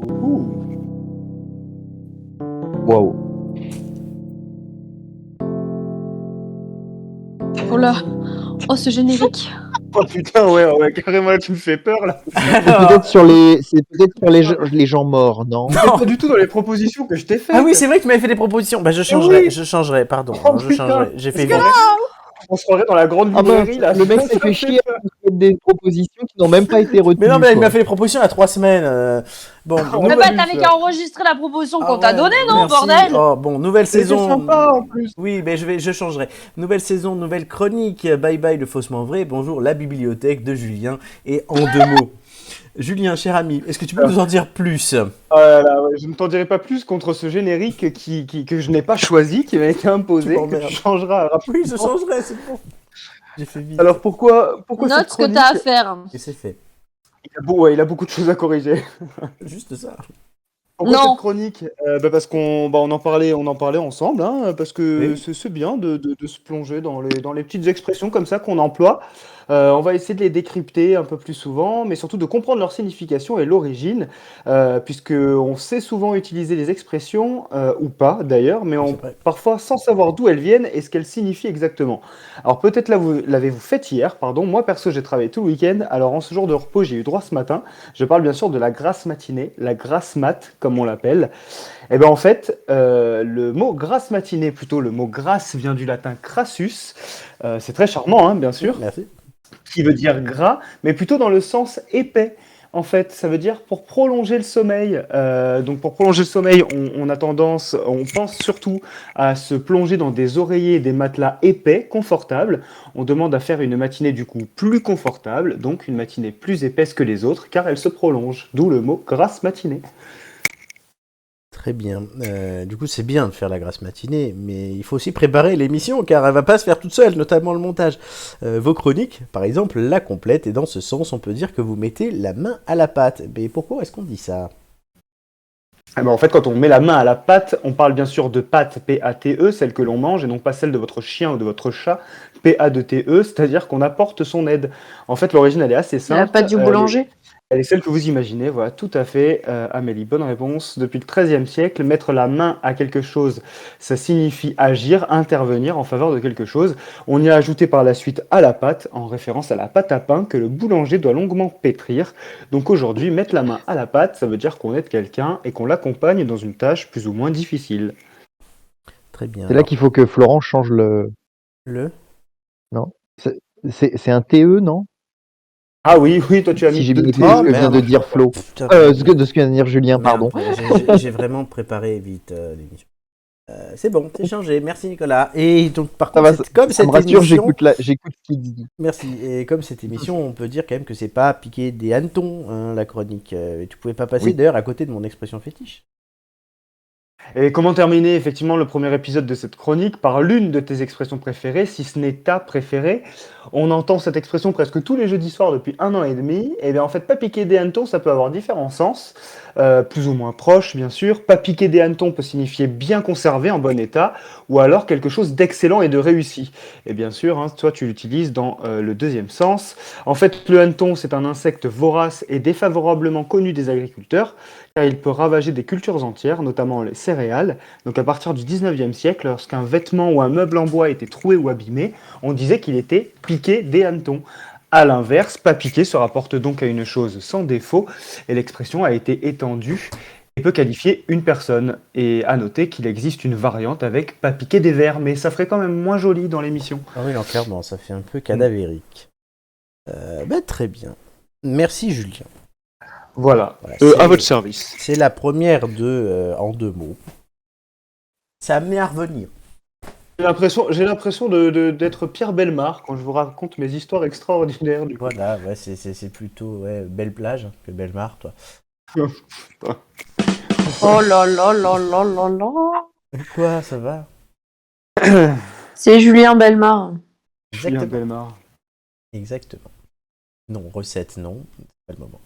Ouh. Waouh. Oh là. Oh, ce générique. Oh putain, ouais, carrément, là, tu me fais peur, là. C'est peut-être sur les gens morts, non? C'est pas du tout dans les propositions que je t'ai faites. Ah oui, c'est vrai que tu m'avais fait des propositions. Bah, je changerai, pardon. Oh, Je putain. changerai. J'ai fait vite. On se croirait dans la grande Ah mince, librairie, là. le mec s'est fait chier à nous faire des propositions qui n'ont même pas été retenues. Mais non, mais il quoi. m'a fait des propositions il y a 3 semaines. Bon, Oh, Mais bah, bah, lui, t'avais ça. qu'à enregistrer la proposition qu'on Ah t'a ouais, donnée, non, merci. bordel? Oh, bon, nouvelle C'est saison. sympa, en plus. Oui, mais je changerai. Nouvelle saison, nouvelle chronique. Bye bye le faussement vrai. Bonjour la bibliothèque de Julien. Et en 2 mots. Julien, cher ami, est-ce que tu peux nous en dire plus? Oh là là, ouais, je ne t'en dirai pas plus contre ce générique que je n'ai pas choisi, qui m'a été imposé, Tu que m'emmerdes. tu changeras rapidement. Oui, je changerai, c'est bon. J'ai fait vite. Alors pourquoi cette Note ce que chronique t'as à faire. Et c'est fait. il a beaucoup de choses à corriger. Juste ça. Pourquoi Non. cette chronique parce qu'on on en parlait ensemble, hein, parce que Oui. c'est bien de se plonger dans les petites expressions comme ça qu'on emploie. On va essayer de les décrypter un peu plus souvent, mais surtout de comprendre leur signification et l'origine, puisque on sait souvent utiliser les expressions, ou pas d'ailleurs, mais C'est vrai. parfois sans savoir d'où elles viennent et ce qu'elles signifient exactement. Alors peut-être l'avez-vous fait hier, pardon. Moi perso j'ai travaillé tout le week-end, alors en ce jour de repos j'ai eu droit ce matin. Je parle bien sûr de la grasse matinée, la grasse mat comme on l'appelle. Et ben en fait, le mot grasse matinée, plutôt le mot grasse vient du latin crassus. C'est très charmant, hein, bien sûr, Merci. qui veut dire gras, mais plutôt dans le sens épais. En fait, ça veut dire pour prolonger le sommeil. Donc pour prolonger le sommeil, on pense surtout à se plonger dans des oreillers et des matelas épais, confortables. On demande à faire une matinée du coup plus confortable, donc une matinée plus épaisse que les autres, car elle se prolonge. D'où le mot grasse matinée. Très bien. Du coup, c'est bien de faire la grasse matinée, mais il faut aussi préparer l'émission, car elle va pas se faire toute seule, notamment le montage. Vos chroniques, par exemple, la complète, et dans ce sens, on peut dire que vous mettez la main à la pâte. Mais pourquoi est-ce qu'on dit ça? Ah ben en fait, quand on met la main à la pâte, on parle bien sûr de pâte, P-A-T-E, celle que l'on mange, et non pas celle de votre chien ou de votre chat, P-A-T-E, c'est-à-dire qu'on apporte son aide. En fait, l'origine, elle est assez C'est la simple. pâte du boulanger. Elle est celle que vous imaginez, voilà, tout à fait. Amélie, bonne réponse. Depuis le XIIIe siècle, mettre la main à quelque chose, ça signifie agir, intervenir en faveur de quelque chose. On y a ajouté par la suite à la pâte, en référence à la pâte à pain que le boulanger doit longuement pétrir. Donc aujourd'hui, mettre la main à la pâte, ça veut dire qu'on aide quelqu'un et qu'on l'accompagne dans une tâche plus ou moins difficile. Très bien. C'est là qu'il faut que Florent change le. Le Non? C'est un TE, non? Ah oui, oui, toi tu as Si mis j'ai deux bien T. écouté Oh, ce que vient merde. de dire Flo. Putain, De ce que vient de dire Julien, pardon. Merde, j'ai vraiment préparé vite l'émission. C'est bon, c'est changé. Merci Nicolas. Et donc, par Ça contre, va, comme ça me cette rassure, émission, j'écoute ce qu'il dit. merci. Et comme cette émission, on peut dire quand même que c'est pas piquer des hannetons, hein, la chronique. Et tu pouvais pas passer Oui. d'ailleurs à côté de mon expression fétiche. Et comment terminer effectivement le premier épisode de cette chronique par l'une de tes expressions préférées, si ce n'est ta préférée? On entend cette expression presque tous les jeudis soirs depuis 1 an et demi. Et bien en fait, pas piquer des hannetons, ça peut avoir différents sens, plus ou moins proches bien sûr. Pas piquer des hannetons peut signifier bien conservé, en bon état, ou alors quelque chose d'excellent et de réussi. Et bien sûr, hein, toi tu l'utilises dans le deuxième sens. En fait, le hanneton, c'est un insecte vorace et défavorablement connu des agriculteurs, car il peut ravager des cultures entières, notamment les céréales. Donc à partir du 19e siècle, lorsqu'un vêtement ou un meuble en bois était troué ou abîmé, on disait qu'il était piqué des hannetons. À l'inverse, pas piqué se rapporte donc à une chose sans défaut, et l'expression a été étendue et peut qualifier une personne. Et à noter qu'il existe une variante avec pas piqué des vers, mais ça ferait quand même moins joli dans l'émission. Ah oui, non, clairement, ça fait un peu cadavérique. Très bien. Merci Julien. Voilà, Voilà, à votre service. c'est la première en 2 mots. Ça m'est à revenir. J'ai l'impression d'être Pierre Bellemare quand je vous raconte mes histoires extraordinaires du coup. Voilà, ouais, c'est plutôt belle plage que Bellemare, toi. Oh là là là là là là. Quoi, ça va? C'est Julien Bellemare. Julien Exactement. Bellemare. Exactement. Non, recette, non. C'est pas le moment.